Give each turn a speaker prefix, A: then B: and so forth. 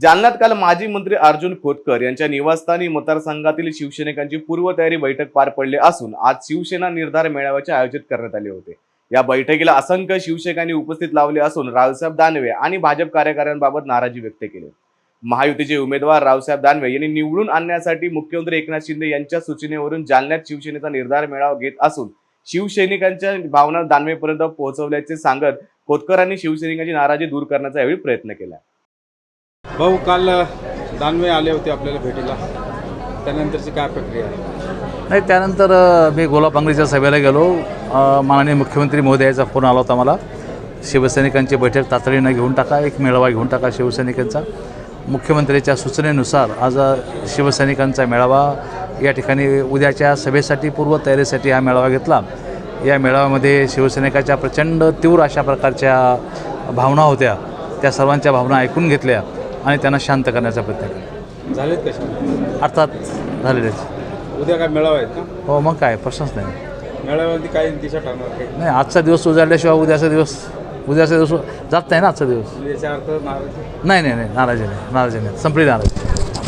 A: जालन्यात काल माजी मंत्री अर्जुन खोतकर यांच्या निवासस्थानी मतदारसंघातील शिवसैनिकांची पूर्वतयारी बैठक पार पडली असून आज शिवसेना निर्धार मेळाव्याचे आयोजित करण्यात आले होते। या बैठकीला असंख्य शिवसैनिकांनी उपस्थित लावले असून रावसाहेब दानवे आणि भाजप कार्यकर्त्यांबाबत नाराजी व्यक्त केली। महायुतीचे उमेदवार रावसाहेब दानवे यांनी निवडून आणण्यासाठी मुख्यमंत्री एकनाथ शिंदे यांच्या सूचनेवरून जालन्यात शिवसेनेचा निर्धार मेळावा घेत असून शिवसैनिकांच्या भावना दानवेपर्यंत पोहोचवल्याचे सांगत खोतकरांनी शिवसैनिकांची नाराजी दूर करण्याचा यावेळी प्रयत्न केला।
B: भाऊ, काल दानवे आले होते आपल्याला भेटीला, त्यानंतरची काय प्रक्रिया आहे?
C: नाही, त्यानंतर मी गोलापांगरीच्या सभेला गेलो। माननीय मुख्यमंत्री महोदयाचा फोन आला होता मला, शिवसैनिकांची बैठक तातडीनं घेऊन टाका, एक मेळावा घेऊन टाका शिवसैनिकांचा। मुख्यमंत्र्यांच्या सूचनेनुसार आज शिवसैनिकांचा मेळावा या ठिकाणी उद्याच्या सभेसाठी पूर्वतयारीसाठी हा मेळावा घेतला। या मेळाव्यामध्ये शिवसैनिकाच्या प्रचंड तीव्र अशा प्रकारच्या भावना होत्या, त्या सर्वांच्या भावना ऐकून घेतल्या आणि त्यांना शांत करण्याचा प्रयत्न केला।
B: झालेत कशा?
C: अर्थात झालेलेच।
B: उद्या काय मेळावा आहेत का?
C: हो, मग काय प्रश्नच नाही।
B: मेळाव्यामध्ये काय दिशा ठरणार काही?
C: नाही, आजचा दिवस उजाडल्याशिवाय उद्याचा दिवस जात नाही ना। आजचा दिवस
B: याचा अर्थ नाराज?
C: नाही, नाराजी नाही, संपली नाराजी।